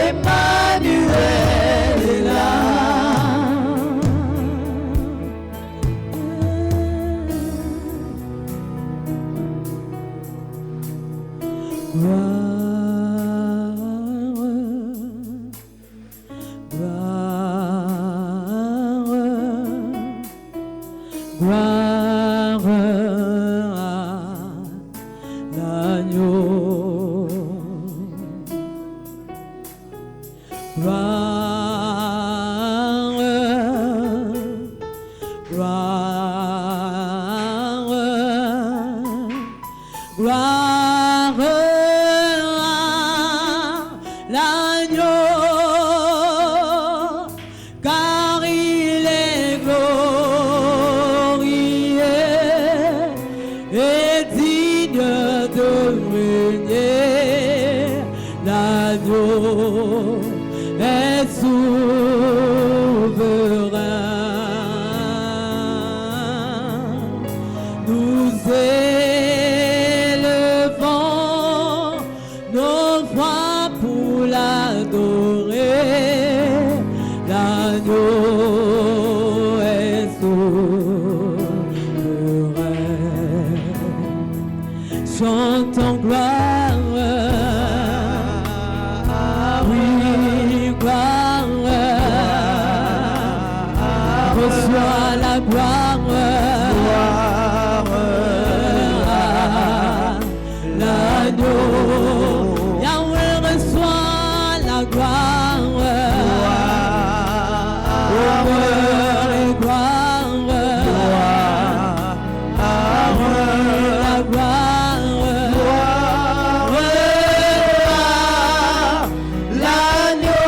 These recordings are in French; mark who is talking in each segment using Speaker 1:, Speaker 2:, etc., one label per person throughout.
Speaker 1: Emmanuel est là.
Speaker 2: Gloire à l'agneau. Gloire, gloire, gloire à l'agneau, car il est glorieux et digne de régner. L'agneau est souverain. Nous élevons nos voix pour l'adorer. L'agneau est souverain. Chantons gloire. Reçois la gloire, l'agneau. Yahweh reçoit la gloire, honneur et gloire, la gloire, l'agneau.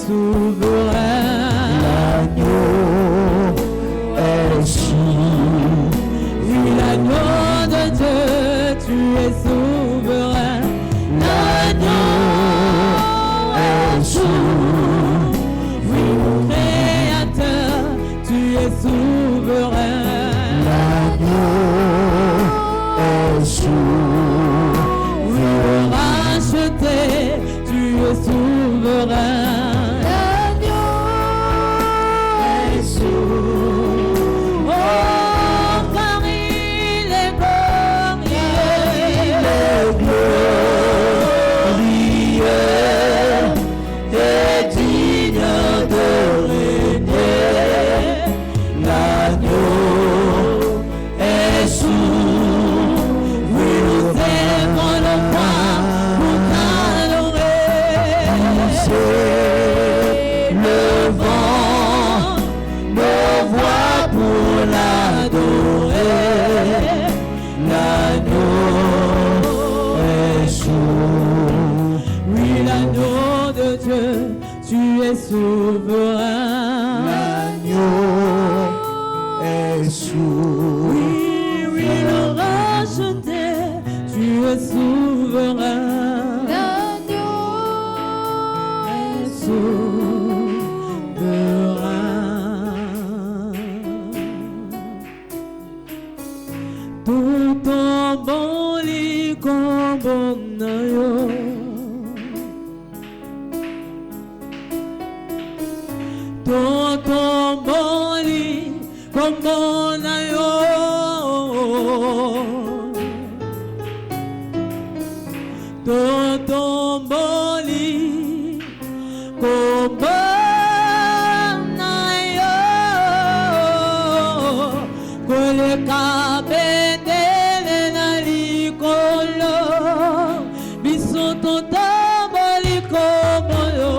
Speaker 2: Souverain, l'agneau est souverain. Oui, l'agneau de Dieu, tu es souverain. L'agneau est souverain. Oui, mon Créateur, tu es souverain. L'agneau est souverain. Oui, le racheté, tu es souverain. Tu es souverain. L'agneau est souverain. Oui, oui, le racheté, tu es souverain. L'agneau est souverain. Tout en bon lit comme bon nayo. Totomboli, kombona yo. Totomboli, kombona yo. Kole kabendele na likolo, biso totomboli komoyo.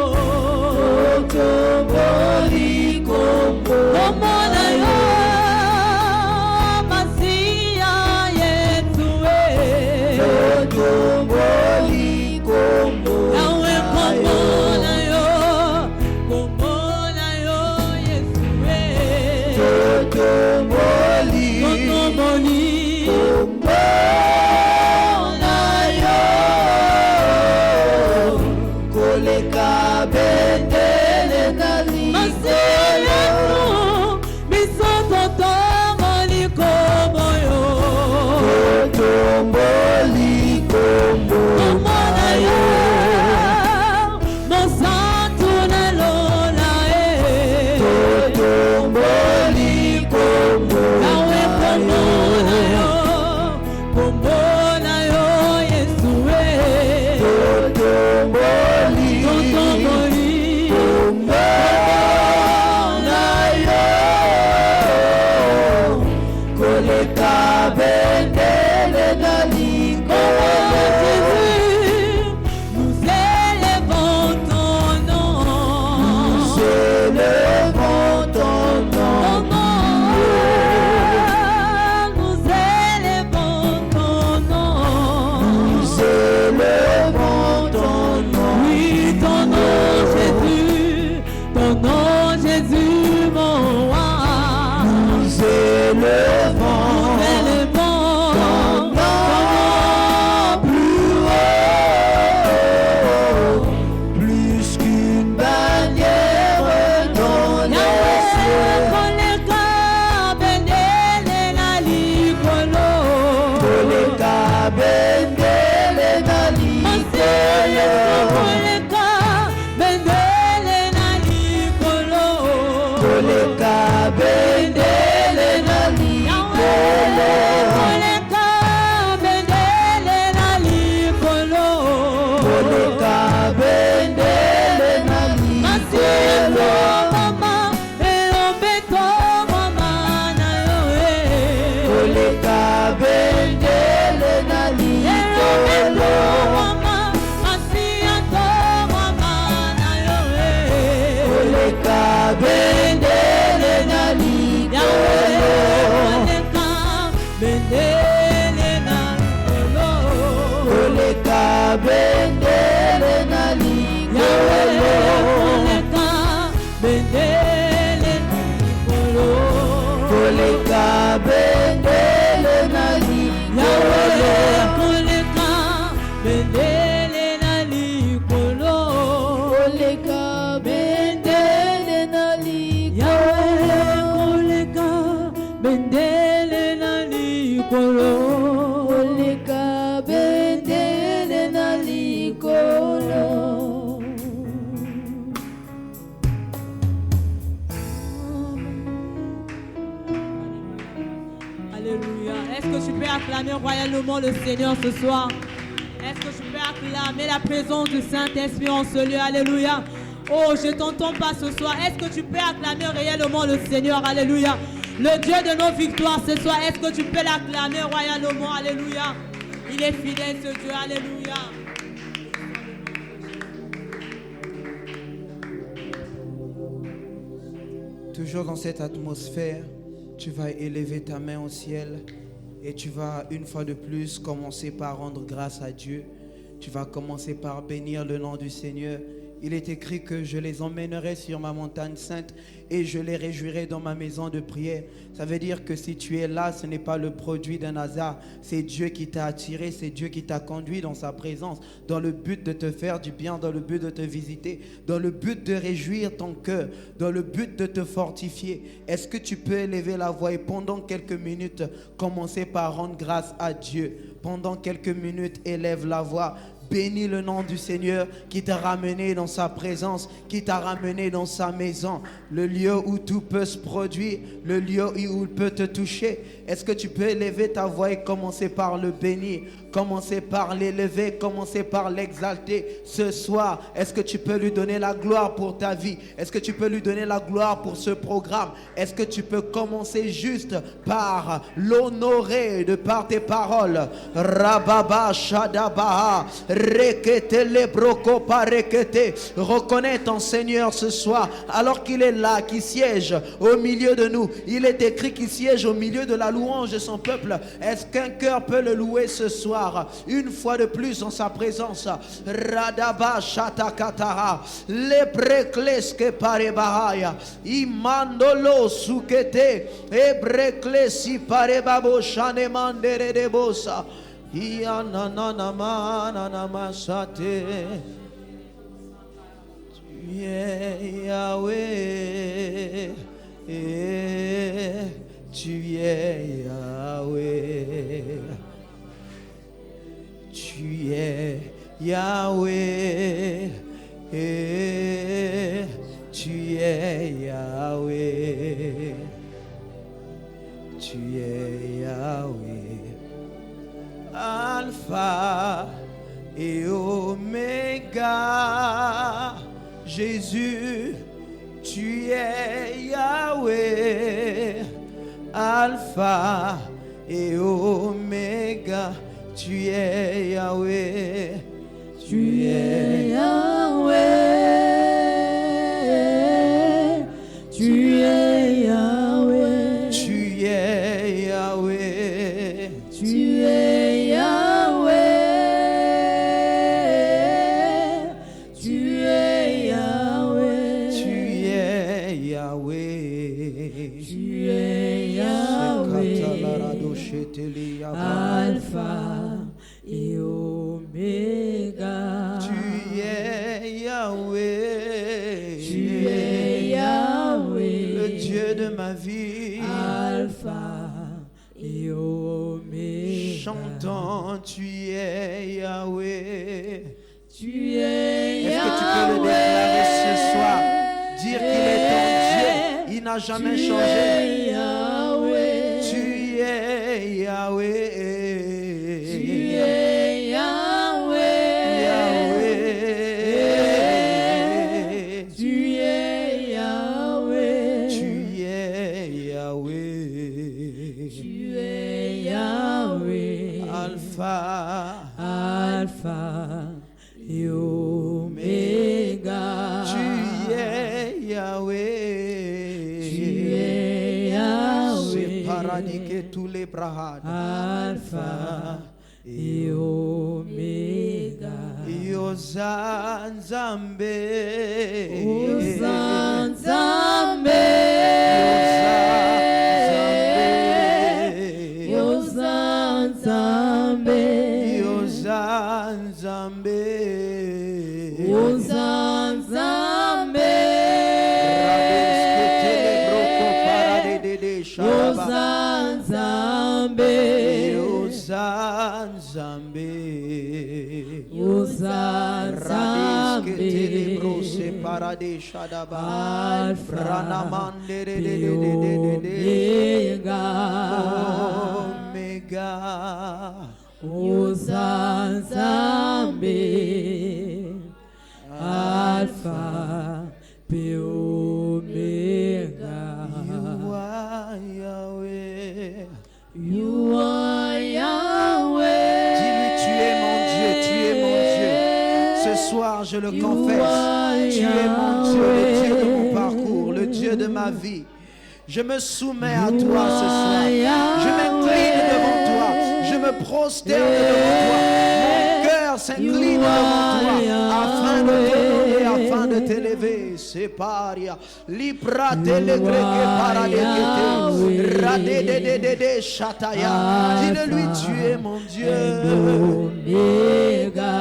Speaker 2: Totomboli kombona yo, Masia Yesu Totomboli kombona yo, kombona yo Yesu Totomboli kombona yo, koleka bendele na Masia Yesu, biso totomboli komoyo. Totomboli kombona yo, mosantu na lola Totomboli kombona yo, kombona yo Yesu Totomboli kombona yo, koleka bendele na likolo. Nous élevons ton nom, nous élevons ton nom, nous élevons ton nom, nous élevons ton nom, oui ton nom Jésus mon roi, nous élevons ton nom plus haut, plus qu'une bannière dans les cieux. Koleka bendele na likolo, koleka bendele na likolo, koleka bendele na likolo, koleka bendele na likolo, koleka bendele na likolo, koleka bendele na likolo. Mama, elombeto mama na yo koleka bendele na likolo. Mama, asiato mama na yo koleka bendele na likolo, koleka bendele na likolo, koleka bendele na likolo, koleka bendele na likolo, koleka bendele na likolo, koleka bendele na likolo, koleka bendele na likolo, koleka bendele na likolo, koleka bendele na likolo. Alléluia. Est-ce que tu peux acclamer royalement le Seigneur ce soir? Est-ce que tu peux acclamer la présence du Saint-Esprit en ce lieu? Alléluia. Oh, je t'entends pas ce soir. Est-ce que tu peux acclamer réellement le Seigneur? Alléluia. Le Dieu de nos victoires ce soir. Est-ce que tu peux l'acclamer royalement? Alléluia. Il est fidèle ce Dieu. Alléluia.
Speaker 3: Toujours dans cette atmosphère, tu vas élever ta main au ciel et tu vas une fois de plus commencer par rendre grâce à Dieu. Tu vas commencer par bénir le nom du Seigneur. Il est écrit que je les emmènerai sur ma montagne sainte et je les réjouirai dans ma maison de prière. Ça veut dire que si tu es là, ce n'est pas le produit d'un hasard. C'est Dieu qui t'a attiré, c'est Dieu qui t'a conduit dans sa présence, dans le but de te faire du bien, dans le but de te visiter, dans le but de réjouir ton cœur, dans le but de te fortifier. Est-ce que tu peux élever la voix et pendant quelques minutes, commencer par rendre grâce à Dieu? Pendant quelques minutes, élève la voix. Bénis le nom du Seigneur qui t'a ramené dans sa présence, qui t'a ramené dans sa maison, le lieu où tout peut se produire, le lieu où il peut te toucher. Est-ce que tu peux élever ta voix et commencer par le bénir, commencer par l'élever, commencer par l'exalter ce soir? Est-ce que tu peux lui donner la gloire pour ta vie? Est-ce que tu peux lui donner la gloire pour ce programme? Est-ce que tu peux commencer juste par l'honorer de par tes paroles? Rababa Shadabaha Rekete Lebroko Parekete. Reconnais ton Seigneur ce soir alors qu'il est là, qui siège au milieu de nous. Il est écrit qu'il siège au milieu de la louange de son peuple. Est-ce qu'un cœur peut le louer ce soir? Une fois de plus en sa présence. Radaba Shatakatara Lebrekleske Parebahaya Imandolo Sukete Ebreklesi Parebabo Shanemandere de Bosa Ianananamananamasate. Tu es Yahweh, tu es Yahweh, tu es Yahweh, tu es Yahweh, tu es Yahweh, Alpha et Oméga. Jésus, tu es Yahweh, Alpha et Oméga. Tu es Yahweh,
Speaker 1: Tu es Yahweh, tu es Yahweh,
Speaker 3: tu es Yahweh,
Speaker 1: tu es Yahweh, tu es Yahweh,
Speaker 3: tu es Yahweh,
Speaker 1: tu es Yahweh, Alpha et Oméga.
Speaker 3: tu es Yahweh,
Speaker 1: Tu es Yahweh,
Speaker 3: le Dieu de ma vie.
Speaker 1: Alpha et Oméga.
Speaker 3: Chantons, tu es Yahweh.
Speaker 1: Tu es
Speaker 3: Est-ce que tu peux le
Speaker 1: Yahweh
Speaker 3: déclarer ce soir? Dire qu'il est ton Dieu, il n'a jamais changé.
Speaker 1: Yahweh.
Speaker 3: Tu es Yahweh.
Speaker 1: Tu es Yahweh.
Speaker 3: Yahweh.
Speaker 1: Tu es Yahweh.
Speaker 3: Tu es Yahweh.
Speaker 1: Tu es Yahweh.
Speaker 3: Alpha.
Speaker 1: Alpha et Oméga.
Speaker 3: Tu es Yahweh.
Speaker 1: Tu es Yahweh.
Speaker 3: C'est paradis que tous les bras.
Speaker 1: Alpha et Oméga.
Speaker 3: Yozanzambe.
Speaker 1: Yozanzambe. Yozanzambe.
Speaker 3: Yozanzambe.
Speaker 1: Yozanzambe. Yozanzambe.
Speaker 3: Yozanzambe.
Speaker 1: Yozanzambe. Alpha et Oméga.
Speaker 3: Omega.
Speaker 1: Yozanzambe. Alpha et Oméga.
Speaker 3: You are Yahweh.
Speaker 1: You are Yahweh.
Speaker 3: Dis-lui, tu es mon Dieu, tu es mon Dieu. Ce soir, je le confesse. Tu es mon Dieu, le Dieu de mon parcours, le Dieu de ma vie. Je me soumets à toi ce soir. Je m'incline devant toi. Je me prosterne devant toi. Mon cœur s'incline devant toi afin de t'honorer, afin de t'élever. C'est paria. Libra telegreke paradekete. Radedededede shataya. Dis-le-lui, tu es mon Dieu.
Speaker 1: Omega.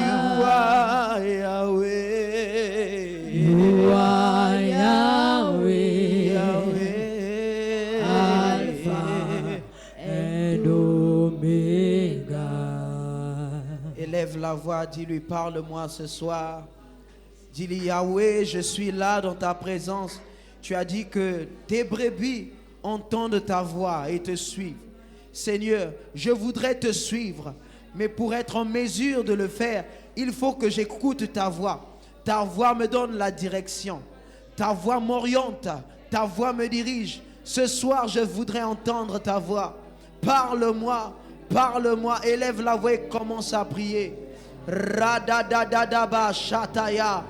Speaker 3: You are Yahweh.
Speaker 1: You are Yahweh.
Speaker 3: Yahweh.
Speaker 1: Alpha and Omega.
Speaker 3: Élève la voix, dis-lui, parle-moi ce soir. Dis-lui, Yahweh, je suis là dans ta présence. Tu as dit que tes brebis entendent ta voix et te suivent. Seigneur, je voudrais te suivre, mais pour être en mesure de le faire, il faut que j'écoute ta voix. Ta voix me donne la direction. Ta voix m'oriente. Ta voix me dirige. Ce soir, je voudrais entendre ta voix. Parle-moi, parle-moi. Élève la voix et commence à prier. Radadadadaba shataya.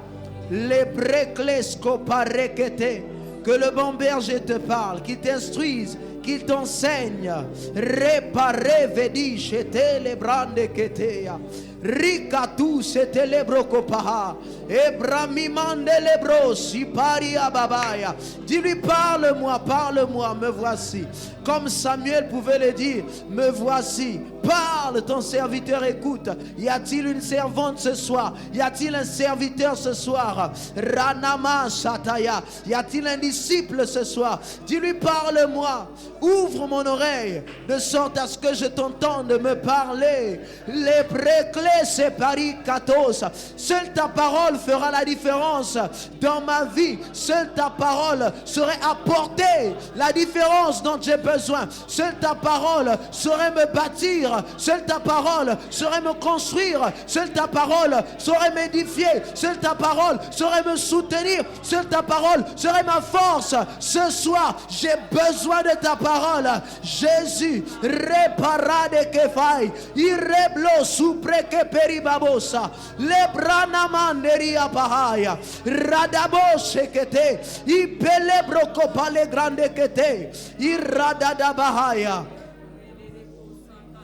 Speaker 3: Lebreklesko parekete. Que le bon berger te parle, qu'il t'instruise, qu'il t'enseigne. Réparer vedi chete le brande keteya. Rikatu sete lebro kopaha. Ebramimande lebro sipari ababaya. Dis-lui, parle-moi, parle-moi, me voici. Comme Samuel pouvait le dire, me voici. Parle, ton serviteur écoute. Y a-t-il une servante ce soir? Y a-t-il un serviteur ce soir? Ranama Shataya. Y a-t-il un disciple ce soir? Dis-lui, parle-moi. Ouvre mon oreille de sorte à ce que je t'entende me parler. Les préclés séparés katos. Seule ta parole fera la différence dans ma vie. Seule ta parole saurait apporter la différence dont j'ai besoin. Seule ta parole saurait me bâtir. Seule ta parole saurait me construire. Seule ta parole saurait m'édifier. Seule ta parole saurait me soutenir. Seule ta parole serait ma force. Ce soir, j'ai besoin de ta parole. Jésus, répara de kefai. Ireblo supreke peribabosa. Lebrana manderia pahaya. Radabo shekete. Ipelebro kopale grande kete. Iradada bahaya.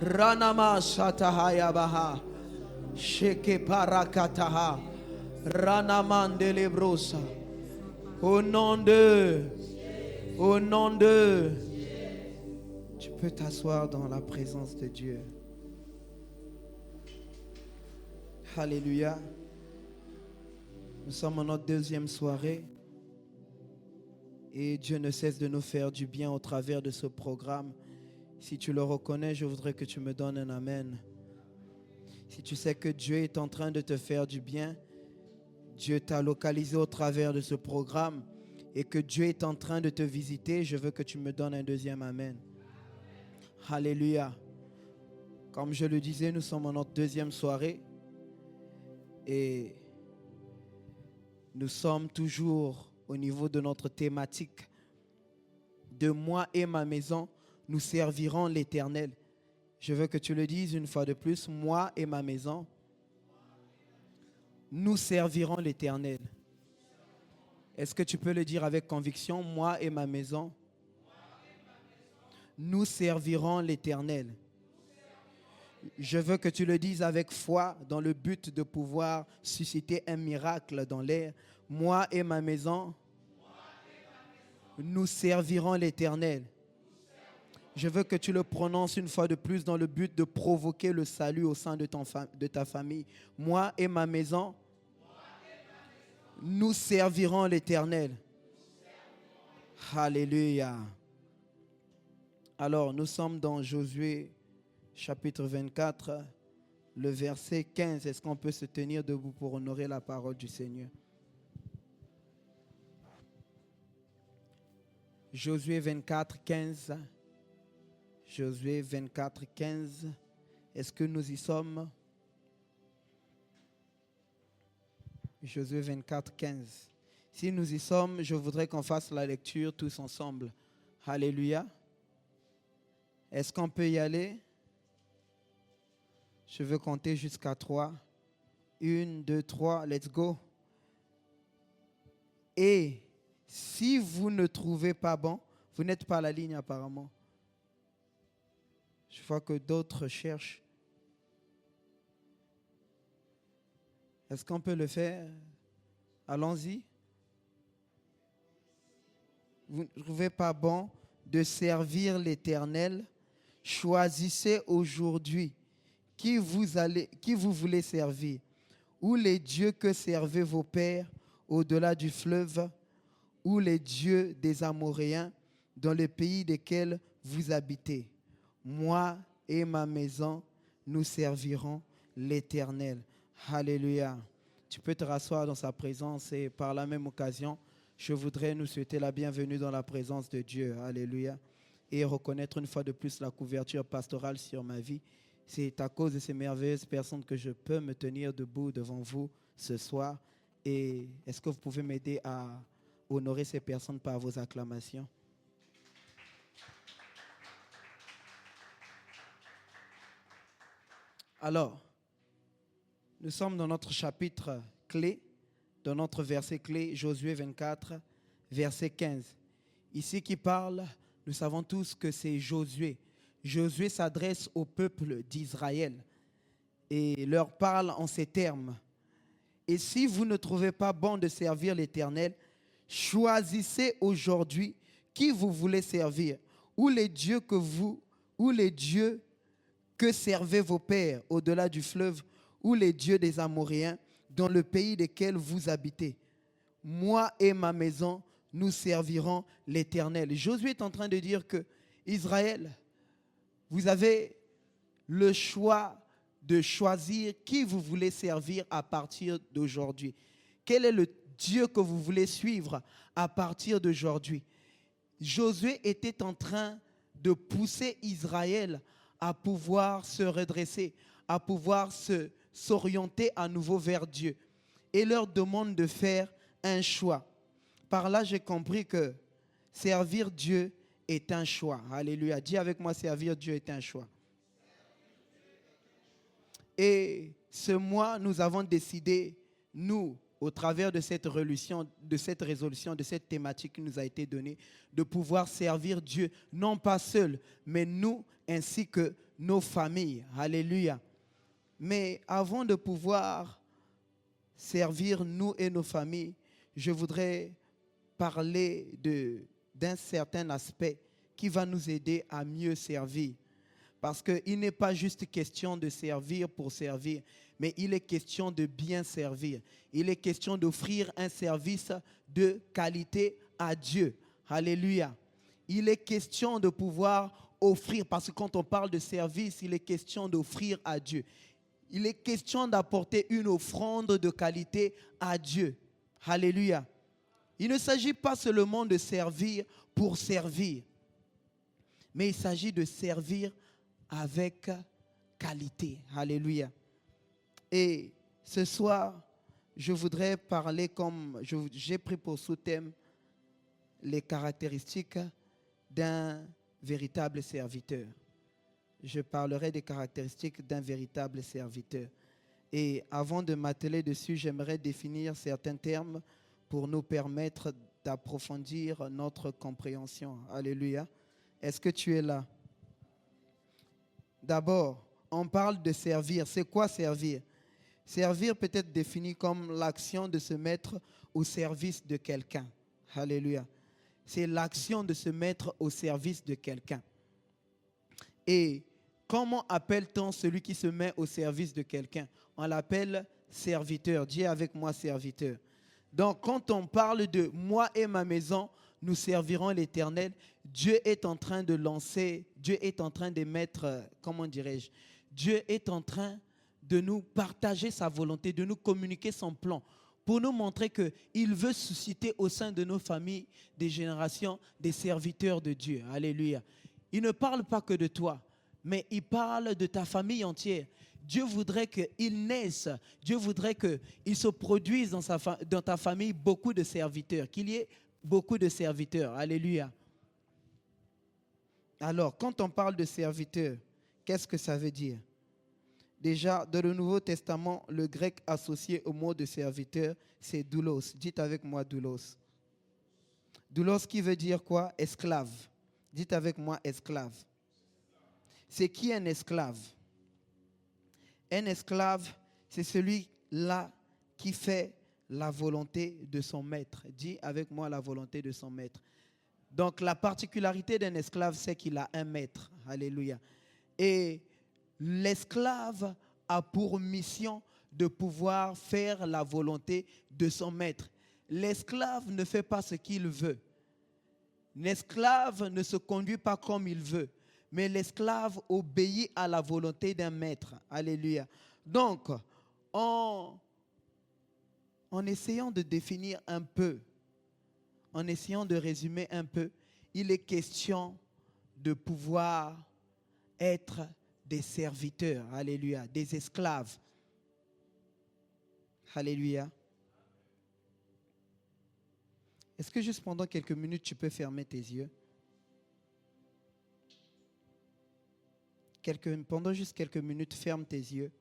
Speaker 3: Ranama Shatahaya Baha Sheke Parakataha Ranamande Lebrosa. Au nom de tu peux t'asseoir dans la présence de Dieu. Alléluia. Nous sommes en notre deuxième soirée et Dieu ne cesse de nous faire du bien au travers de ce programme. Si tu le reconnais, je voudrais que tu me donnes un amen. Si tu sais que Dieu est en train de te faire du bien, Dieu t'a localisé au travers de ce programme et que Dieu est en train de te visiter, je veux que tu me donnes un deuxième amen. Alléluia. Comme je le disais, nous sommes en notre deuxième soirée et nous sommes toujours au niveau de notre thématique de moi et ma maison. Nous servirons l'Éternel. Je veux que tu le dises une fois de plus. Moi et ma maison, nous servirons l'Éternel. Est-ce que tu peux le dire avec conviction? Moi et ma maison, nous servirons l'Éternel. Je veux que tu le dises avec foi dans le but de pouvoir susciter un miracle dans l'air. Moi et ma maison, nous servirons l'Éternel. Je veux que tu le prononces une fois de plus dans le but de provoquer le salut au sein de ta famille. Moi et ma maison, nous servirons l'Éternel. Alléluia. Alors, nous sommes dans Josué chapitre 24, le verset 15. Est-ce qu'on peut se tenir debout pour honorer la parole du Seigneur? Josué 24, 15. Josué 24, 15. Est-ce que nous y sommes? Josué 24, 15. Si nous y sommes, je voudrais qu'on fasse la lecture tous ensemble. Alléluia. Est-ce qu'on peut y aller? Je veux compter jusqu'à 3. 1, 2, 3, let's go. Et si vous ne trouvez pas bon, vous n'êtes pas à la ligne apparemment. Je vois que d'autres cherchent. Est-ce qu'on peut le faire? Allons-y. Vous ne trouvez pas bon de servir l'Éternel? Choisissez aujourd'hui qui vous voulez servir. Ou les dieux que servaient vos pères au-delà du fleuve, ou les dieux des Amoréens dans le pays desquels vous habitez. Moi et ma maison, nous servirons l'Éternel. Alléluia. Tu peux te rasseoir dans sa présence et par la même occasion, je voudrais nous souhaiter la bienvenue dans la présence de Dieu. Alléluia. Et reconnaître une fois de plus la couverture pastorale sur ma vie. C'est à cause de ces merveilleuses personnes que je peux me tenir debout devant vous ce soir. Et est-ce que vous pouvez m'aider à honorer ces personnes par vos acclamations? Alors, nous sommes dans notre chapitre clé, dans notre verset clé, Josué 24, verset 15. Ici qui parle, nous savons tous que c'est Josué. Josué s'adresse au peuple d'Israël et leur parle en ces termes. Et si vous ne trouvez pas bon de servir l'Éternel, choisissez aujourd'hui qui vous voulez servir, ou les dieux que servaient vos pères au-delà du fleuve, ou les dieux des Amoréens dans le pays desquels vous habitez. Moi et ma maison, nous servirons l'Éternel. Josué est en train de dire que Israël, vous avez le choix de choisir qui vous voulez servir à partir d'aujourd'hui. Quel est le Dieu que vous voulez suivre à partir d'aujourd'hui? Josué était en train de pousser Israël à pouvoir se redresser, à pouvoir s'orienter à nouveau vers Dieu. Et leur demande de faire un choix. Par là, j'ai compris que servir Dieu est un choix. Alléluia. Dis avec moi, servir Dieu est un choix. Et ce mois, nous avons décidé, nous, au travers de cette résolution, de cette thématique qui nous a été donnée, de pouvoir servir Dieu, non pas seul, mais nous ainsi que nos familles. Alléluia. Mais avant de pouvoir servir nous et nos familles, je voudrais parler d'un certain aspect qui va nous aider à mieux servir. Parce qu'il n'est pas juste question de servir pour servir, mais il est question de bien servir. Il est question d'offrir un service de qualité à Dieu. Alléluia. Il est question de pouvoir offrir, parce que quand on parle de service, il est question d'offrir à Dieu. Il est question d'apporter une offrande de qualité à Dieu. Alléluia. Il ne s'agit pas seulement de servir pour servir, mais il s'agit de servir avec qualité. Alléluia. Et ce soir, je voudrais parler comme j'ai pris pour sous-thème les caractéristiques d'un véritable serviteur. Je parlerai des caractéristiques d'un véritable serviteur. Et avant de m'atteler dessus, j'aimerais définir certains termes pour nous permettre d'approfondir notre compréhension. Alléluia. Est-ce que tu es là? D'abord, on parle de servir. C'est quoi servir? Servir peut être défini comme l'action de se mettre au service de quelqu'un. Alléluia. C'est l'action de se mettre au service de quelqu'un. Et comment appelle-t-on celui qui se met au service de quelqu'un? On l'appelle serviteur. Dis avec moi serviteur. Donc, quand on parle de moi et ma maison, nous servirons l'Éternel, Dieu est en train de lancer, Dieu est en train de mettre, comment dirais-je, Dieu est en train de nous partager sa volonté, de nous communiquer son plan, pour nous montrer qu'il veut susciter au sein de nos familles des générations, des serviteurs de Dieu. Alléluia. Il ne parle pas que de toi, mais il parle de ta famille entière. Dieu voudrait qu'il naisse, Dieu voudrait qu'il se produise dans ta famille beaucoup de serviteurs, qu'il y ait beaucoup de serviteurs. Alléluia. Alors, quand on parle de serviteurs, qu'est-ce que ça veut dire? Déjà, dans le Nouveau Testament, le grec associé au mot de serviteur, c'est doulos. Dites avec moi doulos. Doulos qui veut dire quoi? Esclave. Dites avec moi esclave. C'est qui un esclave? Un esclave, c'est celui-là qui fait la volonté de son maître. Dis avec moi la volonté de son maître. Donc la particularité d'un esclave, c'est qu'il a un maître. Alléluia. Et l'esclave a pour mission de pouvoir faire la volonté de son maître. L'esclave ne fait pas ce qu'il veut. L'esclave ne se conduit pas comme il veut. Mais l'esclave obéit à la volonté d'un maître. Alléluia. Donc, en essayant de définir un peu, en essayant de résumer un peu, il est question de pouvoir être des serviteurs, alléluia, des esclaves. Alléluia. Est-ce que juste pendant quelques minutes, tu peux fermer tes yeux? Pendant juste quelques minutes, ferme tes yeux.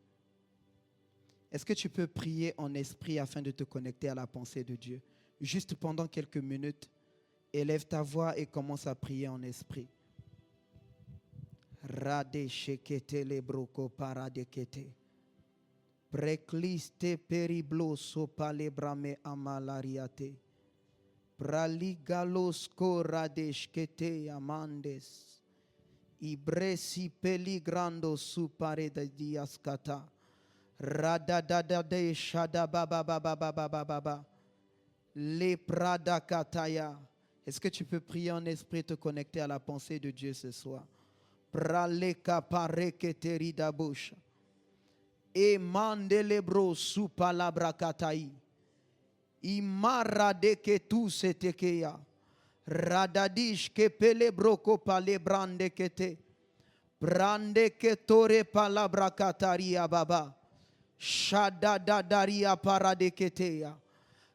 Speaker 3: Est-ce que tu peux prier en esprit afin de te connecter à la pensée de Dieu? Juste pendant quelques minutes, élève ta voix et commence à prier en esprit. Rade shekete lebroko paradekete. Prekliste periblo sopalebrame amalariate. Praligalosko radeshkete amandes. Ibresi peligrando supare de diaskata. Radadadade shadabababababababa. Le pradakataya. Est-ce que tu peux prier en esprit, te connecter à la pensée de Dieu ce soir? Praleka pareketeri dabusha. E mandelebro su palabra katai. Imara de que tu se tekeya. Radadish ke pelebro ko palebrande kete. Brande ke tore palabra kataria baba. Shadadadaria paradeketeya.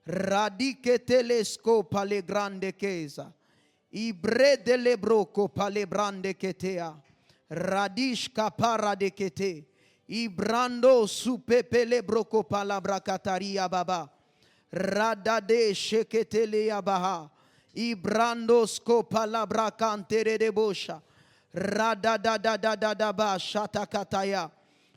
Speaker 3: Radiketelesco pale grande keza. Ibre de lebroco pale brande ketea. Radish kapara de kete. Ibrando su pepe lebroco palabra kataria baba. Radade sheketele yabaha. Ibrando sko palabra kantere de bosha. Radadadadadaba shatakataya.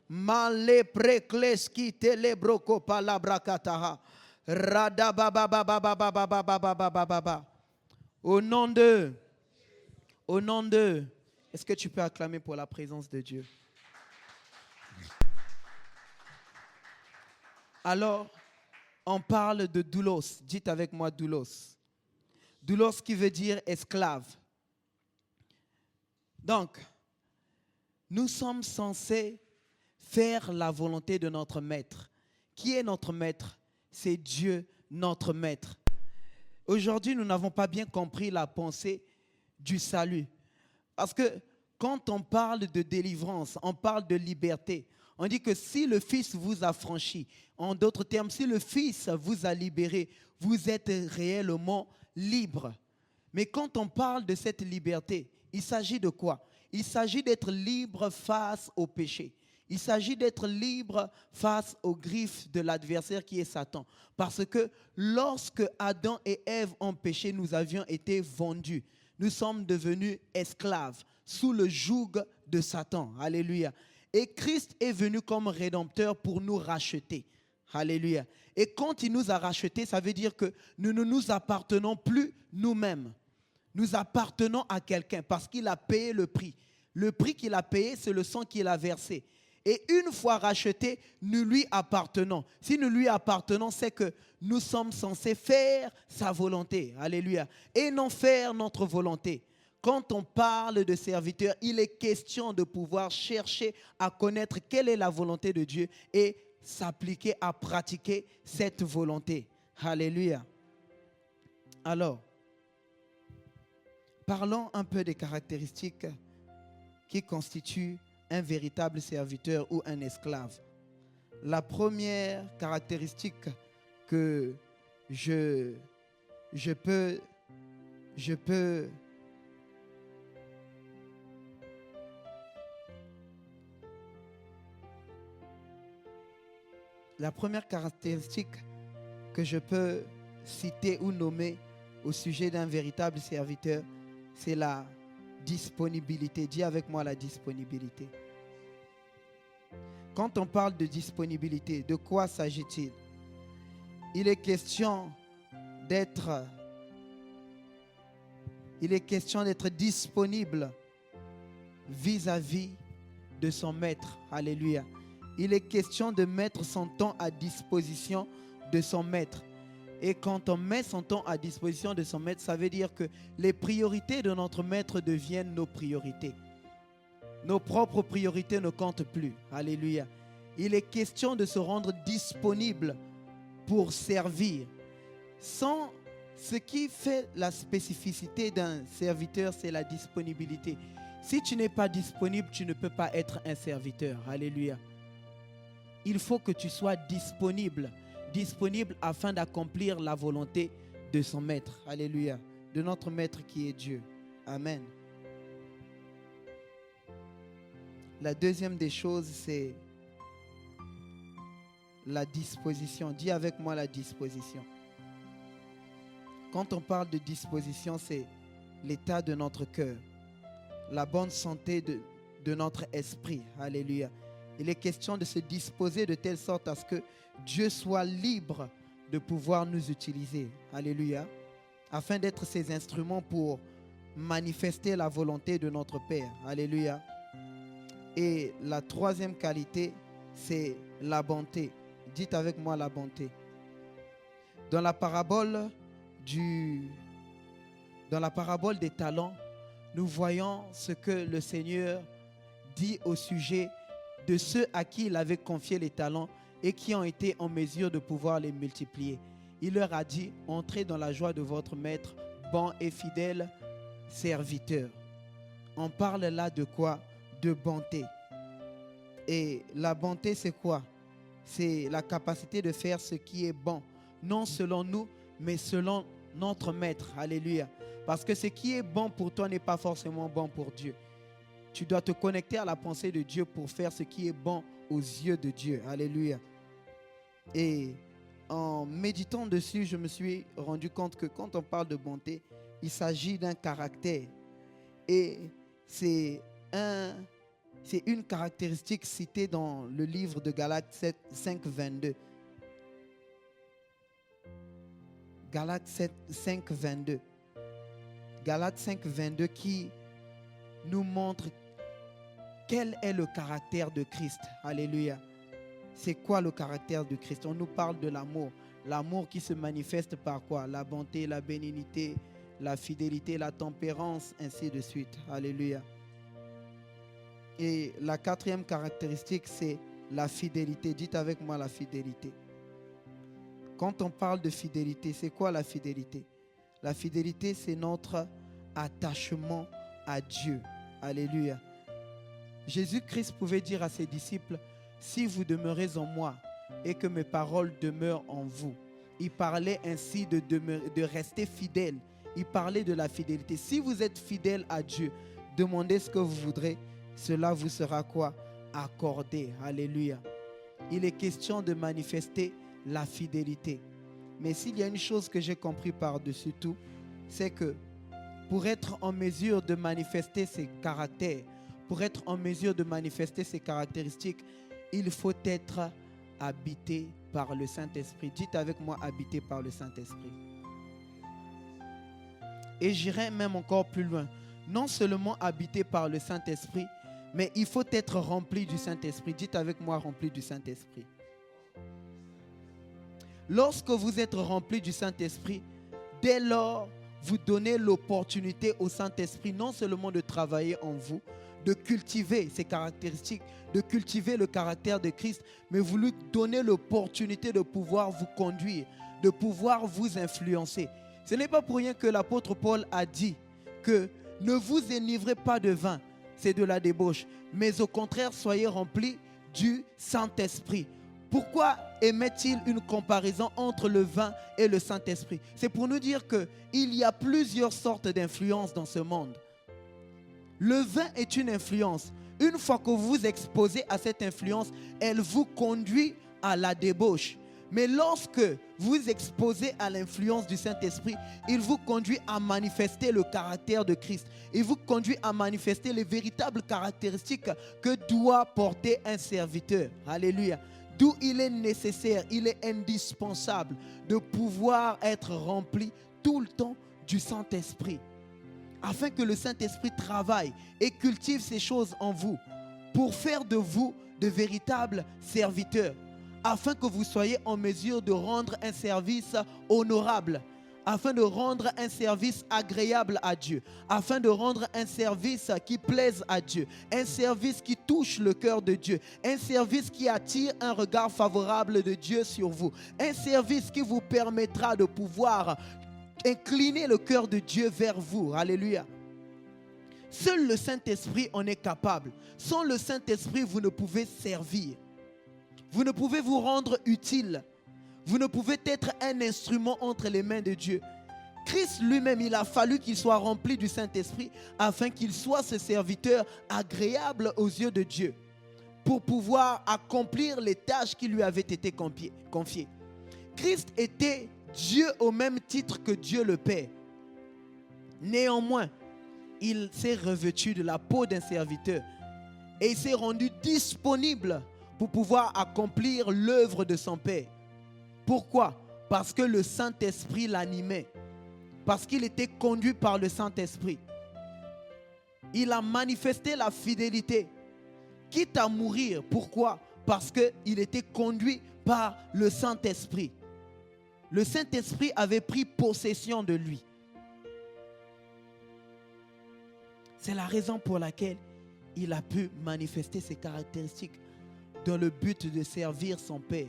Speaker 3: Male prekleski telebroco palabra kataha. Radabababababababababababa. Au nom de, est-ce que tu peux acclamer pour la présence de Dieu? Alors, on parle de doulos. Dites avec moi doulos. Doulos qui veut dire esclave. Donc, nous sommes censés faire la volonté de notre maître. Qui est notre maître? C'est Dieu, notre maître. Aujourd'hui, nous n'avons pas bien compris la pensée du salut. Parce que quand on parle de délivrance, on parle de liberté. On dit que si le Fils vous a franchi, en d'autres termes, si le Fils vous a libéré, vous êtes réellement libre. Mais quand on parle de cette liberté, il s'agit de quoi? Il s'agit d'être libre face au péché. Il s'agit d'être libre face aux griffes de l'adversaire qui est Satan. Parce que lorsque Adam et Ève ont péché, nous avions été vendus. Nous sommes devenus esclaves sous le joug de Satan. Alléluia. Et Christ est venu comme rédempteur pour nous racheter. Alléluia. Et quand il nous a rachetés, ça veut dire que nous ne nous appartenons plus nous-mêmes. Nous appartenons à quelqu'un parce qu'il a payé le prix. Le prix qu'il a payé, c'est le sang qu'il a versé. Et une fois racheté, nous lui appartenons. Si nous lui appartenons, c'est que nous sommes censés faire sa volonté. Alléluia. Et non faire notre volonté. Quand on parle de serviteur, il est question de pouvoir chercher à connaître quelle est la volonté de Dieu et s'appliquer à pratiquer cette volonté. Alléluia. Alors, parlons un peu des caractéristiques qui constituent un véritable serviteur ou un esclave. La première caractéristique que je peux citer ou nommer au sujet d'un véritable serviteur, c'est la disponibilité. Dis avec moi la disponibilité. Quand on parle de disponibilité, de quoi s'agit-il? Il est question d'être disponible vis-à-vis de son maître. Alléluia. Il est question de mettre son temps à disposition de son maître. Et quand on met son temps à disposition de son maître, ça veut dire que les priorités de notre maître deviennent nos priorités. Nos propres priorités ne comptent plus. Alléluia. Il est question de se rendre disponible pour servir. Sans ce qui fait la spécificité d'un serviteur, c'est la disponibilité. Si tu n'es pas disponible, tu ne peux pas être un serviteur. Alléluia. Il faut que tu sois disponible afin d'accomplir la volonté de son maître. Alléluia. De notre maître qui est Dieu. Amen. La deuxième des choses, c'est la disposition. Dis avec moi la disposition. Quand on parle de disposition, c'est l'état de notre cœur, la bonne santé de notre esprit. Alléluia. Il est question de se disposer de telle sorte à ce que Dieu soit libre de pouvoir nous utiliser. Alléluia. Afin d'être ses instruments pour manifester la volonté de notre Père. Alléluia. Et la troisième qualité, c'est la bonté. Dites avec moi la bonté. Dans la parabole des talents, nous voyons ce que le Seigneur dit au sujet de ceux à qui il avait confié les talents et qui ont été en mesure de pouvoir les multiplier. Il leur a dit, entrez dans la joie de votre maître, bon et fidèle serviteur. On parle là de quoi? De bonté. Et la bonté, c'est quoi? C'est la capacité de faire ce qui est bon, non selon nous, mais selon notre maître. Alléluia. Parce que ce qui est bon pour toi n'est pas forcément bon pour Dieu. Tu dois te connecter à la pensée de Dieu pour faire ce qui est bon aux yeux de Dieu. Alléluia. Et en méditant dessus, je me suis rendu compte que quand on parle de bonté, il s'agit d'un caractère. Et c'est une caractéristique citée dans le livre de Galates 5, 22. Galates 5, 22. Galates 5, 22 qui nous montre quel est le caractère de Christ. Alléluia. C'est quoi le caractère de Christ? On nous parle de l'amour. L'amour qui se manifeste par quoi? La bonté, la bénignité, la fidélité, la tempérance, ainsi de suite. Alléluia. Et la quatrième caractéristique, c'est la fidélité. Dites avec moi la fidélité. Quand on parle de fidélité, c'est quoi la fidélité? La fidélité, c'est notre attachement à Dieu. Alléluia. Jésus-Christ pouvait dire à ses disciples, si vous demeurez en moi et que mes paroles demeurent en vous. Il parlait ainsi de rester fidèle. Il parlait de la fidélité. Si vous êtes fidèle à Dieu, demandez ce que vous voudrez. Cela vous sera quoi? Accordé. Alléluia. Il est question de manifester la fidélité. Mais s'il y a une chose que j'ai compris par-dessus tout, c'est que pour être en mesure de manifester ses caractères, pour être en mesure de manifester ses caractéristiques, il faut être habité par le Saint-Esprit. Dites avec moi, habité par le Saint-Esprit. Et j'irai même encore plus loin. Non seulement habité par le Saint-Esprit, mais il faut être rempli du Saint-Esprit. Dites avec moi, rempli du Saint-Esprit. Lorsque vous êtes rempli du Saint-Esprit, dès lors, vous donnez l'opportunité au Saint-Esprit non seulement de travailler en vous, de cultiver ses caractéristiques, de cultiver le caractère de Christ, mais vous lui donnez l'opportunité de pouvoir vous conduire, de pouvoir vous influencer. Ce n'est pas pour rien que l'apôtre Paul a dit que ne vous enivrez pas de vin, c'est de la débauche, mais au contraire, soyez remplis du Saint-Esprit. Pourquoi émet-il une comparaison entre le vin et le Saint-Esprit? C'est pour nous dire qu'il y a plusieurs sortes d'influences dans ce monde. Le vin est une influence. Une fois que vous vous exposez à cette influence, elle vous conduit à la débauche. Mais lorsque vous vous exposez à l'influence du Saint-Esprit, il vous conduit à manifester le caractère de Christ. Il vous conduit à manifester les véritables caractéristiques que doit porter un serviteur. Alléluia. D'où il est nécessaire, il est indispensable de pouvoir être rempli tout le temps du Saint-Esprit. Afin que le Saint-Esprit travaille et cultive ces choses en vous pour faire de vous de véritables serviteurs. Afin que vous soyez en mesure de rendre un service honorable. afin de rendre un service agréable à Dieu, afin de rendre un service qui plaise à Dieu, un service qui touche le cœur de Dieu, un service qui attire un regard favorable de Dieu sur vous, un service qui vous permettra de pouvoir incliner le cœur de Dieu vers vous. Alléluia. Seul le Saint-Esprit en est capable. Sans le Saint-Esprit, vous ne pouvez servir. Vous ne pouvez vous rendre utile. Vous ne pouvez être un instrument entre les mains de Dieu. Christ lui-même, il a fallu qu'il soit rempli du Saint-Esprit afin qu'il soit ce serviteur agréable aux yeux de Dieu pour pouvoir accomplir les tâches qui lui avaient été confiées. Christ était Dieu au même titre que Dieu le Père. Néanmoins, il s'est revêtu de la peau d'un serviteur et il s'est rendu disponible pour pouvoir accomplir l'œuvre de son Père. Pourquoi? Parce que le Saint-Esprit l'animait. Parce qu'il était conduit par le Saint-Esprit. Il a manifesté la fidélité, quitte à mourir. Pourquoi? Parce qu'il était conduit par le Saint-Esprit. Le Saint-Esprit avait pris possession de lui. C'est la raison pour laquelle il a pu manifester ses caractéristiques dans le but de servir son Père.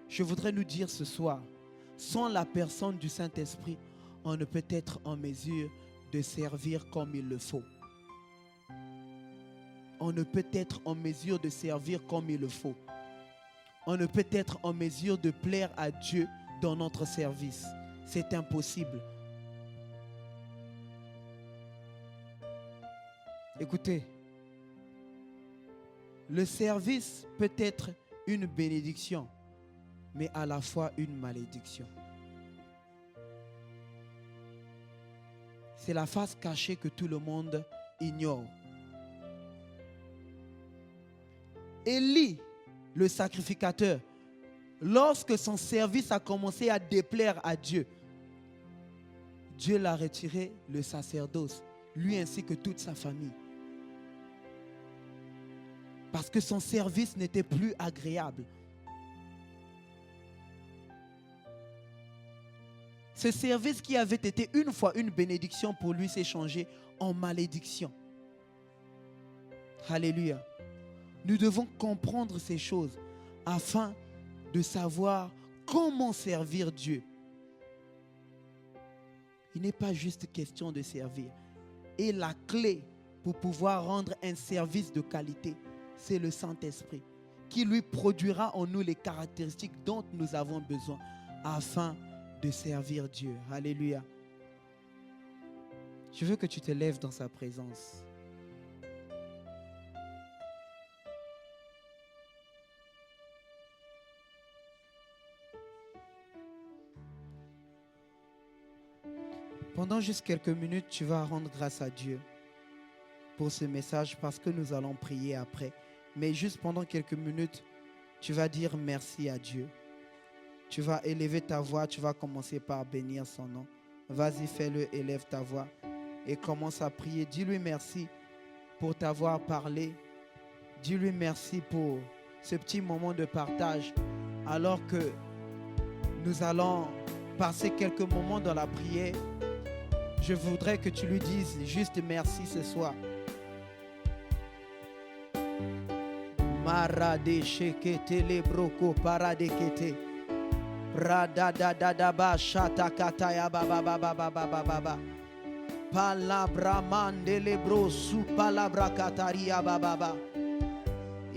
Speaker 3: Je voudrais nous dire ce soir, sans la personne du Saint-Esprit, on ne peut être en mesure de servir comme il le faut. On ne peut être en mesure de servir comme il le faut. On ne peut être en mesure de plaire à Dieu dans notre service. C'est impossible. Écoutez, le service peut être une bénédiction, mais à la fois une malédiction. C'est la face cachée que tout le monde ignore. Élie, le sacrificateur, lorsque son service a commencé à déplaire à Dieu, Dieu l'a retiré le sacerdoce, lui ainsi que toute sa famille. Parce que son service n'était plus agréable. Ce service qui avait été une fois une bénédiction pour lui s'est changé en malédiction. Alléluia. Nous devons comprendre ces choses afin de savoir comment servir Dieu. Il n'est pas juste question de servir. Et la clé pour pouvoir rendre un service de qualité, c'est le Saint-Esprit qui lui produira en nous les caractéristiques dont nous avons besoin afin de servir Dieu. Alléluia. Je veux que tu te lèves dans sa présence. Pendant juste quelques minutes, tu vas rendre grâce à Dieu pour ce message parce que nous allons prier après. Mais juste pendant quelques minutes, tu vas dire merci à Dieu. Tu vas élever ta voix, tu vas commencer par bénir son nom. Vas-y, fais-le, élève ta voix et commence à prier. Dis-lui merci pour t'avoir parlé. Dis-lui merci pour ce petit moment de partage alors que nous allons passer quelques moments dans la prière. Je voudrais que tu lui dises juste merci ce soir. Marade shekete le broko parade kete. Radadadadaba shatakataya baba baba baba baba. Palabra mande le bro su palabra kataria baba.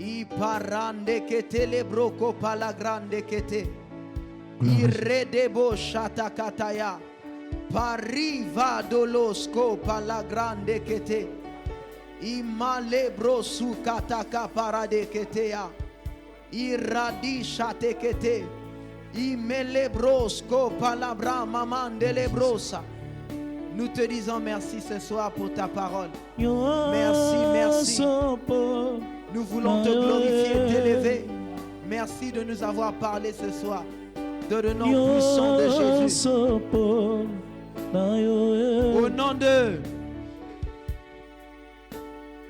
Speaker 3: I parande kete le broko palagrande kete. Irredebo shatakataya. Pariva dolosco palagrande kete. Imalebro su kataka parade ketea. Iradisha tekete. Imelebrosco palabra mamande lebrosa. Nous te disons merci ce soir pour ta parole. Merci, merci. Nous voulons te glorifier et t'élever. Merci de nous avoir parlé ce soir. De le nom puissant de Jésus. Au nom de...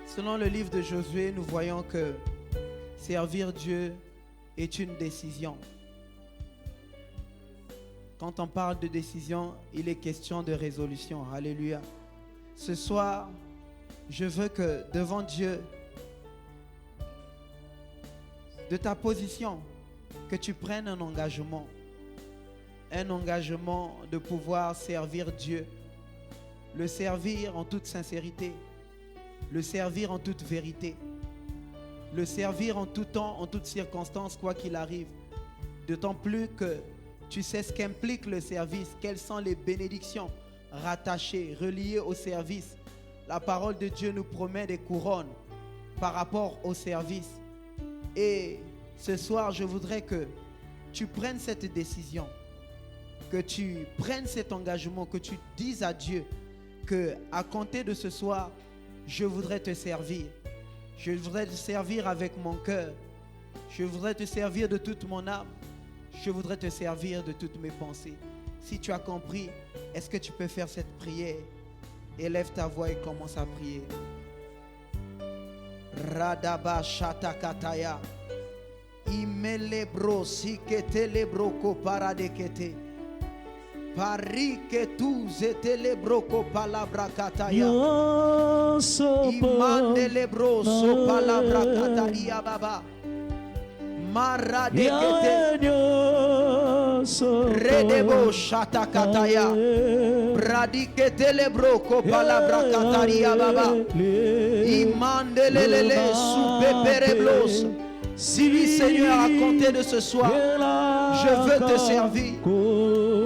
Speaker 3: Selon le livre de Josué, nous voyons que servir Dieu est une décision. Quand on parle de décision, il est question de résolution. Alléluia. Ce soir, je veux que devant Dieu, de ta position, que tu prennes un engagement de pouvoir servir Dieu, le servir en toute sincérité, le servir en toute vérité, le servir en tout temps, en toutes circonstances, quoi qu'il arrive. D'autant plus que tu sais ce qu'implique le service, quelles sont les bénédictions rattachées, reliées au service. La parole de Dieu nous promet des couronnes par rapport au service. Et ce soir, je voudrais que tu prennes cette décision, que tu prennes cet engagement, que tu dises à Dieu que à compter de ce soir, je voudrais te servir. Je voudrais te servir avec mon cœur. Je voudrais te servir de toute mon âme. Je voudrais te servir de toutes mes pensées. Si tu as compris, est-ce que tu peux faire cette prière? Élève ta voix et commence à prier. Radaba shatakataya. Imelebro sikete lebroko paradekete. Parike tu zete lebroko palabra kataya. Imande lebro so palabra kataria baba. Maradekete Redebo shatakataya. Bradikete lebroko palabra kataria baba. Imande lelele soupepereblos. Si lui, Seigneur, à compter de ce soir, je veux te servir.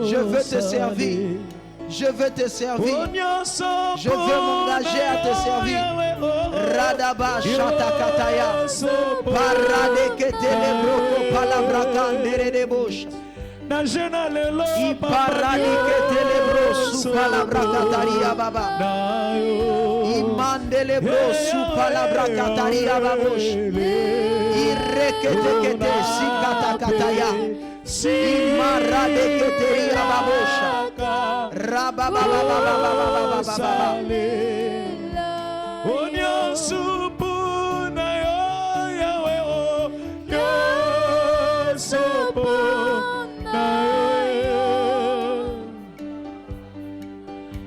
Speaker 3: Je veux te servir. Je veux te servir. Je veux m'engager à te servir. Radaba shatakataya. Paradekete lebroko palabra kandere de bouche. Iparadikete lebro su palabra kataria baba. Imande lebro su palabra kataria babosh. Irekete sikatakataya. Imaradekete babosha. Rabababababababababa.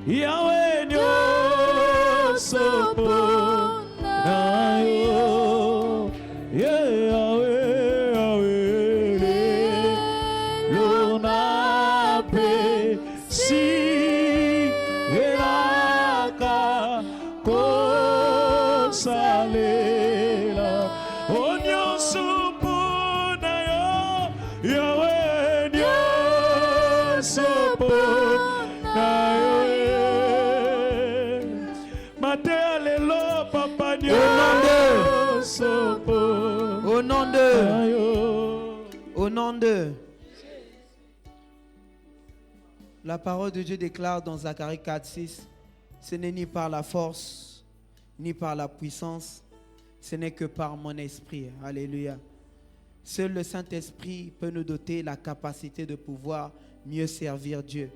Speaker 1: Yahweh nyosopo na yo, Yahweh Yahweh luna pe si elaka kosalela onyosopo na yo, Yahweh nyosopo na yo.
Speaker 3: Au nom de la parole de Dieu déclare dans Zacharie 4:6, ce n'est ni par la force, ni par la puissance, ce n'est que par mon esprit. Alléluia. Seul le Saint-Esprit peut nous doter la capacité de pouvoir mieux servir Dieu.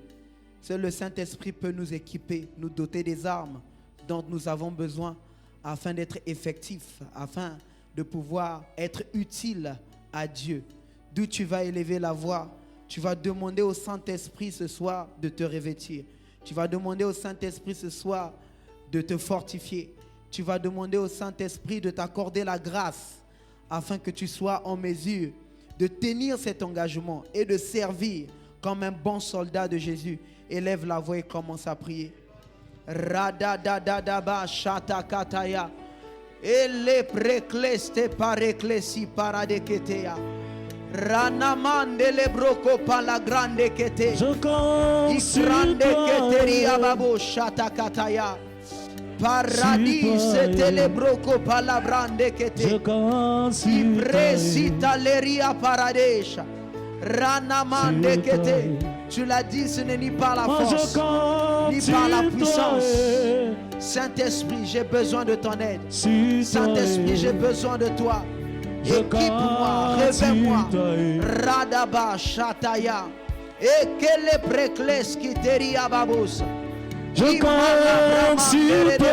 Speaker 3: Seul le Saint-Esprit peut nous équiper, nous doter des armes dont nous avons besoin afin d'être effectifs, afin de pouvoir être utile à Dieu. D'où tu vas élever la voix, tu vas demander au Saint-Esprit ce soir de te revêtir. Tu vas demander au Saint-Esprit ce soir de te fortifier. Tu vas demander au Saint-Esprit de t'accorder la grâce afin que tu sois en mesure de tenir cet engagement et de servir comme un bon soldat de Jésus. Élève la voix et commence à prier. Radadadadaba shatakataya. Ele prekleste pareklesi paradeketea. Ranamande le broko pala grande kete. Ikrande keteria babo shatakataya. Paradis te broko pala brande kete. Ibresita leria paradesha. Ranamande kete. Tu l'as dit, ce n'est ni par la force, ni par la puissance. Saint-Esprit, j'ai besoin de ton aide. Saint-Esprit, j'ai besoin de toi. Équipe-moi, réveille-moi. Radaba Shataya. Et quel est préclès qui teria babos.
Speaker 1: Je compte sur toi.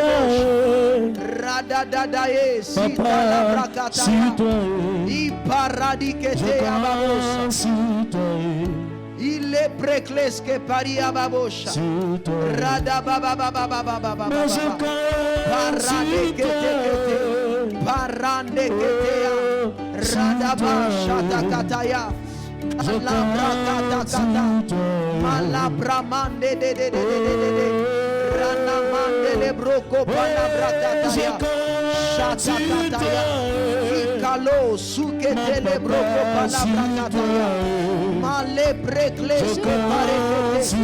Speaker 3: Radadadaye,
Speaker 1: Papa, sur toi.
Speaker 3: Iparadikete
Speaker 1: Je compte sur toi.
Speaker 3: Il est préclès que paria babosha.
Speaker 1: sur toi.
Speaker 3: Rada baba baba baba baba
Speaker 1: Mais je
Speaker 3: baba.
Speaker 1: compte
Speaker 3: Parande
Speaker 1: sur
Speaker 3: kete.
Speaker 1: toi.
Speaker 3: Parande ketea. Rada basha takataya.
Speaker 1: Je
Speaker 3: Alabra kata
Speaker 1: compte
Speaker 3: kata.
Speaker 1: sur toi.
Speaker 3: Malabra mande de. Rana mande le broco palabra kataya. Shata kataya. Ikalo sukete le broco palabra kataya. Male prekles que parekete.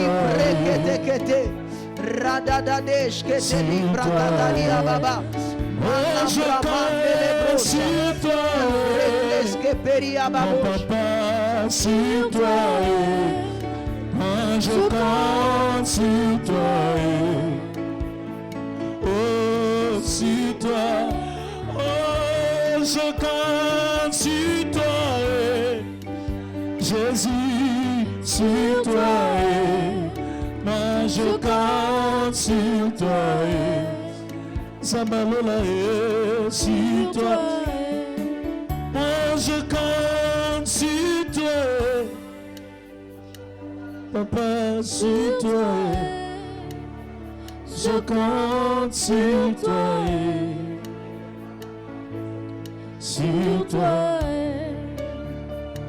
Speaker 3: Iprekete kete. Radadadesh kete libra katalia baba. Malabra mande le broca.
Speaker 1: sur toi.
Speaker 3: Prekles que peria
Speaker 1: Mon
Speaker 3: babos.
Speaker 1: papa, sur toi. Moi, je compte sur toi. Oh, sur toi. Oh, je compte sur toi. Jésus, sur toi. Moi, je compte sur toi. Zabalola, sur toi. Moi, je compte sur toi. Papa, sur toi. Je compte sur toi. Sur toi.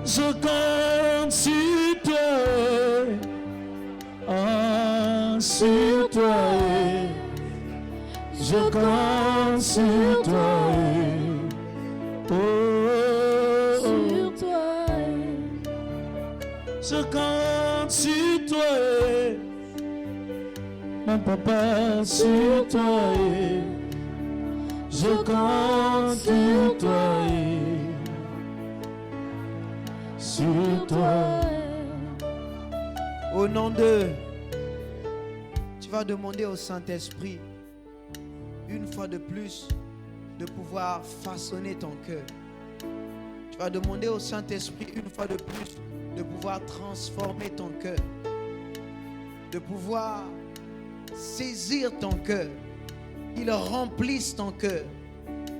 Speaker 1: Je compte sur toi. Ah, sur toi. Je compte sur toi. Oh,
Speaker 4: Sur toi.
Speaker 1: je compte sur toi. Mon papa, sur toi. Je compte sur toi. Sur toi.
Speaker 3: Au nom de, tu vas demander au Saint-Esprit une fois de plus de pouvoir façonner ton cœur. Tu vas demander au Saint-Esprit une fois de plus de pouvoir transformer ton cœur, de pouvoir saisir ton cœur, qu'il remplisse ton cœur,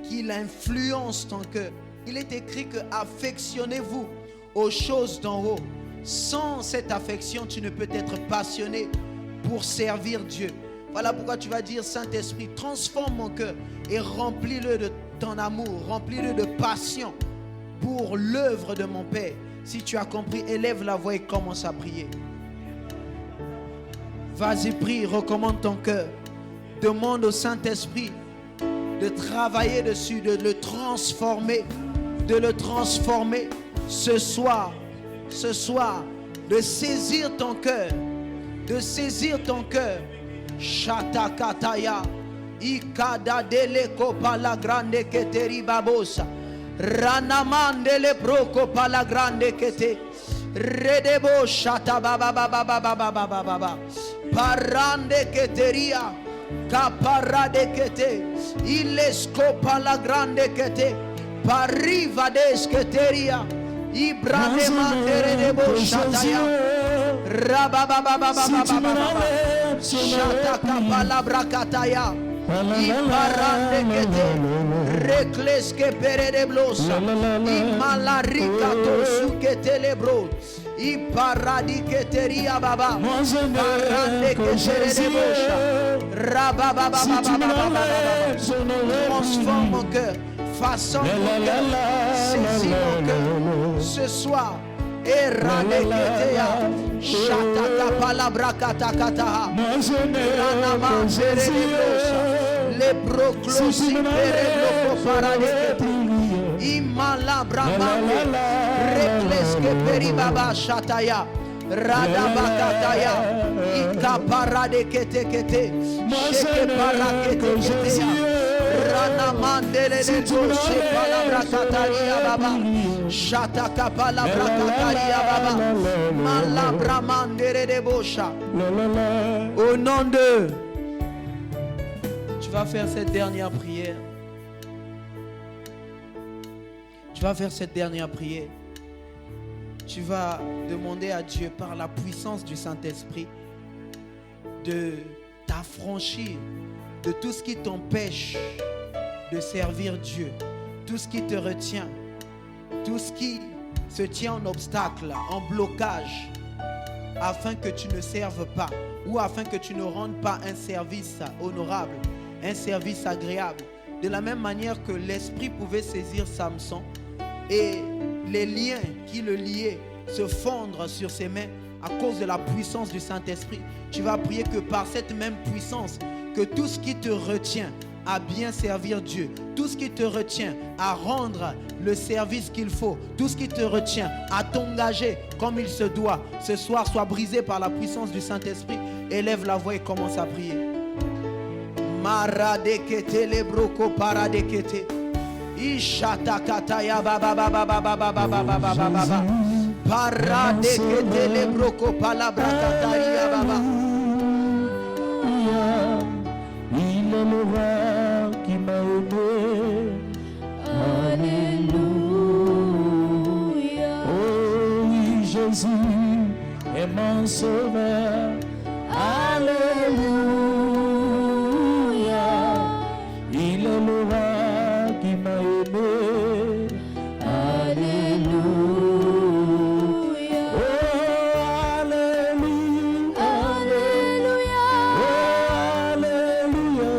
Speaker 3: qu'il influence ton cœur. Il est écrit que affectionnez-vous aux choses d'en haut. Sans cette affection, tu ne peux être passionné pour servir Dieu. Voilà pourquoi tu vas dire, Saint-Esprit, transforme mon cœur et remplis-le de ton amour, remplis-le de passion pour l'œuvre de mon Père. Si tu as compris, élève la voix et commence à prier. Vas-y, prie, recommande ton cœur. Demande au Saint-Esprit de travailler dessus, de le transformer, ce soir, de saisir ton cœur, Shata kataya, ikada dele kopa la grande keteri babosa, ranamande le proko pa la grande kete, redebo shata baba baba baba baba baba, parande keteria, kaparade kete, ilescopa la grande kete, pariva des keteria, ibrane mandere debo shataya. Shata kapalabra kataya. Iparande kete. Recles que pere de blosa. Imalarika tosu que telebro. Iparadi keteria baba. Parande que tere de blosa. Rababa. Transforme mon cœur. Façonne mon cœur. Saisis mon cœur. Ce soir. Eraneketea, shataka palabra katakata, ranama zerelosa, le proclosi perelo paradekete, imalabra mande, rekleske peribaba shataya, radabakataya, ikaparadekete kete, sheke parakete ketea. Rana mandele le goshe palabra kataria baba, shataka palabra kataria baba, malabra mandere de bosha. Au nom de, tu vas faire cette dernière prière. Tu vas faire cette dernière prière. Tu vas demander à Dieu par la puissance du Saint-Esprit de t'affranchir de tout ce qui t'empêche de servir Dieu, tout ce qui te retient, tout ce qui se tient en obstacle, en blocage, afin que tu ne serves pas ou afin que tu ne rendes pas un service honorable, un service agréable. De la même manière que l'esprit pouvait saisir Samson et les liens qui le liaient se fondre sur ses mains à cause de la puissance du Saint-Esprit, tu vas prier que par cette même puissance, que tout ce qui te retient à bien servir Dieu, tout ce qui te retient à rendre le service qu'il faut, tout ce qui te retient à t'engager comme il se doit, ce soir soit brisé par la puissance du Saint-Esprit. Élève la voix et commence à prier. Maradekete lebroko paradekete. Ishata kataya baba baba baba baba baba baba baba. Paradekete lebroko palabra kataya baba.
Speaker 1: Il est le roi qui m'a aimé.
Speaker 2: Alléluia.
Speaker 1: Oh oui, Jésus est mon sauveur. Alléluia. Il est le roi qui m'a aimé.
Speaker 2: Alléluia.
Speaker 1: Oh, alléluia.
Speaker 2: Alléluia.
Speaker 1: Oh, alléluia.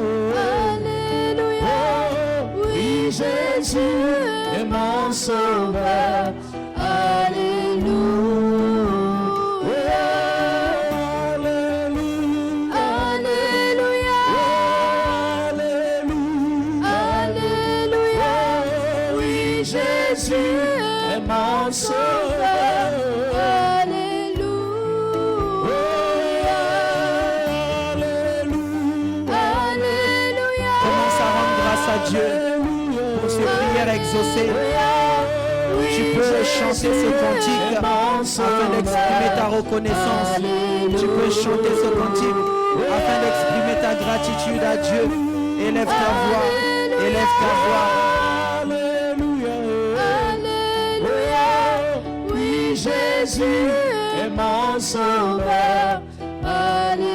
Speaker 2: Alléluia.
Speaker 1: Oh, oui, Jésus est mon sauveur.
Speaker 2: Alléluia.
Speaker 1: Mon sauveur,
Speaker 2: Alléluia. Alléluia.
Speaker 3: Commence à rendre grâce à Dieu pour ces prières exaucées. Tu peux chanter ce cantique afin d'exprimer ta reconnaissance. Tu peux chanter ce cantique afin d'exprimer ta gratitude à Dieu. Élève ta voix, élève ta voix.
Speaker 1: Jésus est mon sauveur.
Speaker 2: Alléluia.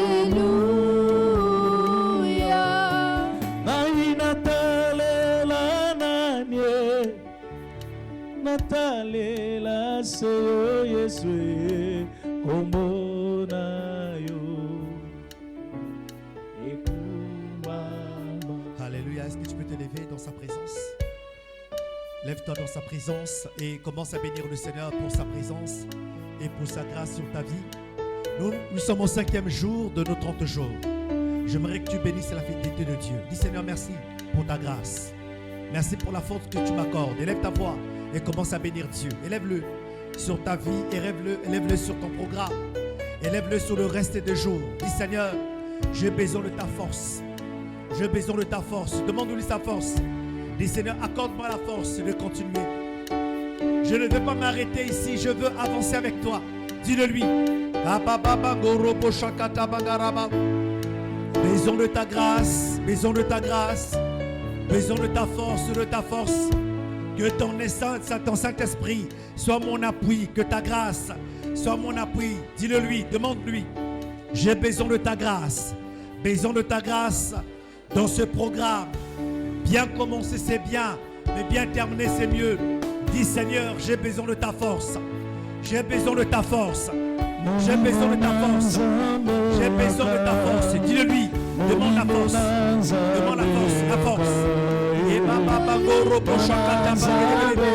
Speaker 1: Nai natalela nanye, natalela seyo Yesu kombo na yo.
Speaker 4: Alléluia. Est-ce que tu peux te lever dans sa présence? Lève-toi dans sa présence et commence à bénir le Seigneur pour sa présence et pour sa grâce sur ta vie. Nous sommes au 5e jour de nos 30 jours. J'aimerais que tu bénisses la fidélité de Dieu. Dis Seigneur, merci pour ta grâce. Merci pour la force que tu m'accordes. Élève ta voix et commence à bénir Dieu. Élève-le sur ta vie, élève-le sur ton programme. Élève-le sur le reste des jours. Dis Seigneur, j'ai besoin de ta force. J'ai besoin de ta force. Demande-lui sa force. Dis Seigneur, accorde-moi la force de continuer. Je ne veux pas m'arrêter ici, je veux avancer avec toi. Dis-le lui. Besoin de ta grâce, besoin de ta grâce, besoin de ta force. Que ton essence, ton Saint-Esprit soit mon appui, que ta grâce soit mon appui. Dis-le lui, demande-lui. J'ai besoin de ta grâce dans ce programme. Bien commencer c'est bien, mais bien terminer c'est mieux. Dis Seigneur, j'ai besoin de ta force. J'ai besoin de ta force. J'ai besoin de ta force. J'ai besoin de ta force. Dis-le lui. Demande la force. Demande la force. La force. Et baba bangoro boshakata bagere.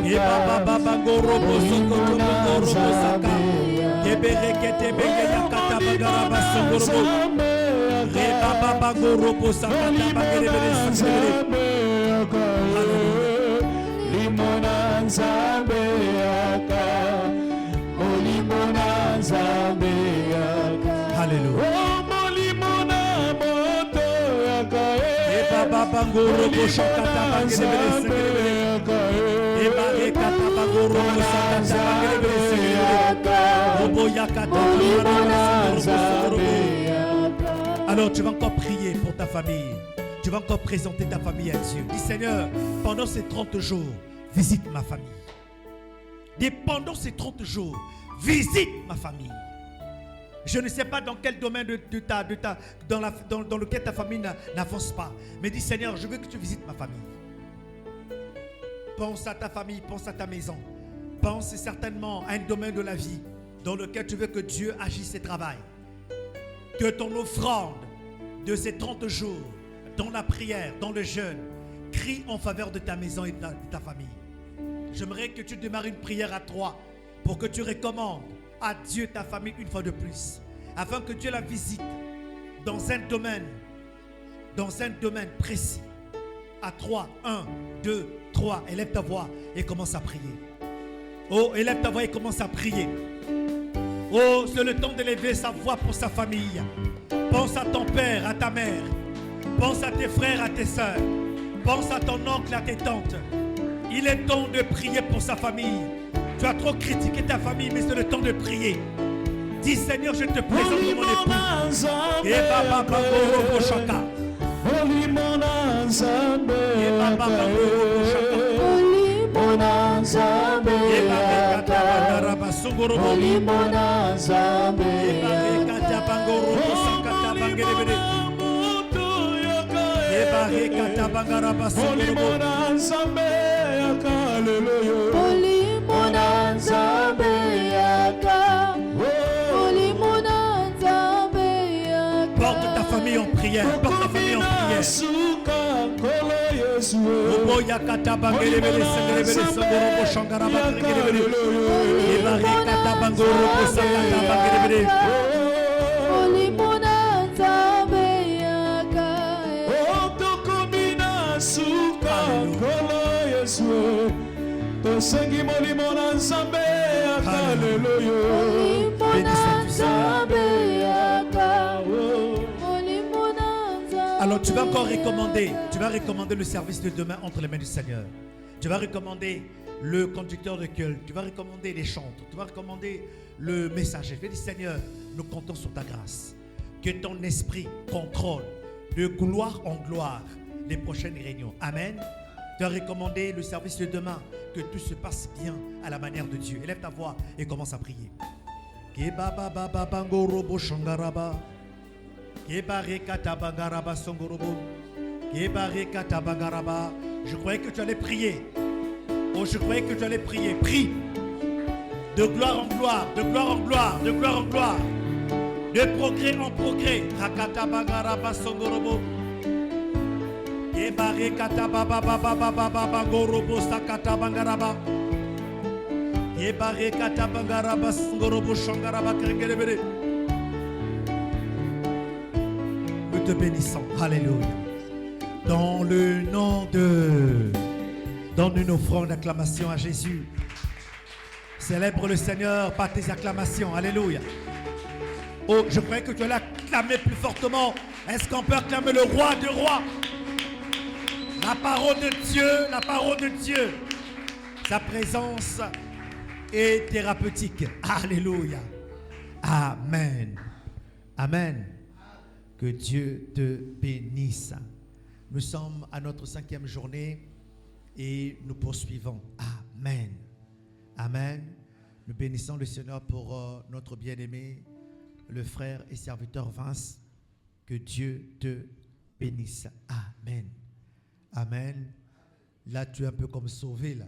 Speaker 4: Et baba bangoro bosokoto bangoro bosaka. Kebere kete benge yakata bagara basongoro. Reba bangoro bosakata bagere bere. Alléluia. Bangoro boshakata bagere et barekata bagoro boshakata bagere robo yakata. Alors tu vas encore prier pour ta famille. Tu vas encore présenter ta famille à Dieu. Dis Seigneur, pendant ces 30 jours, visite ma famille. Dis pendant ces 30 jours, visite ma famille. Je ne sais pas dans quel domaine dans lequel ta famille n'avance pas. Mais dis Seigneur, je veux que tu visites ma famille. Pense à ta famille, pense à ta maison. pense certainement à un domaine de la vie dans lequel tu veux que Dieu agisse et travaille. Que ton offrande de ces 30 jours, dans la prière, dans le jeûne, crie en faveur de ta maison et de ta famille. J'aimerais que tu démarres une prière à 3 pour que tu recommandes à Dieu ta famille une fois de plus, afin que Dieu la visite dans un domaine précis. À 3, 1, 2, 3, élève ta voix et commence à prier. Oh, élève ta voix et commence à prier. Oh, c'est le temps d'élever sa voix pour sa famille. Pense à ton père, à ta mère. Pense à tes frères, à tes soeurs. Pense à ton oncle, à tes tantes. Il est temps de prier pour sa famille. Tu as trop critiqué ta famille, mais c'est le temps de prier. Dis Seigneur, je te présente mon époux. Et Baba Bangoro Boshaka. Et Baba Bangoro Boshaka. Et Baba Bangara Sungoro Bobi. Et Baba Bangoro Boshaka Bangerebere. Et Baba Bangara Sungoro Bobi. Porte ta famille en prière. Porte ta famille en prière. Alors tu vas encore recommander le service de demain entre les mains du Seigneur. Tu vas recommander le conducteur de culte, tu vas recommander les chantres, tu vas recommander le messager. Je vais dire Seigneur, nous comptons sur ta grâce. Que ton esprit contrôle de gloire en gloire les prochaines réunions. Amen. Tu vas recommander le service de demain, que tout se passe bien à la manière de Dieu. Élève ta voix et commence à prier. Je croyais que tu allais prier. Oh, je croyais que tu allais prier. Prie. De gloire en gloire, de gloire en gloire, de gloire en gloire. De progrès en progrès. Rakata Bagaraba Songorobo. Ebare Kata Baba Baba Baba Baba Gorobo Sakata Bangaraba. Ebare Kata Bangaraba Songorobo Shangaraba Krengerebere. Nous te bénissons. Alléluia. Dans le nom de... Donne une offrande d'acclamation à Jésus. Célèbre le Seigneur par tes acclamations. Alléluia. Oh, je croyais que tu allais acclamer plus fortement. Est-ce qu'on peut acclamer le roi des rois? La parole de Dieu, la parole de Dieu. Sa présence est thérapeutique. Alléluia. Amen. Amen. Que Dieu te bénisse. Nous sommes à notre 5e journée et nous poursuivons. Amen. Amen. Nous bénissons le Seigneur pour notre bien-aimé, le frère et serviteur Vince. Que Dieu te bénisse. Amen. Amen. Là, tu es un peu comme sauvé là.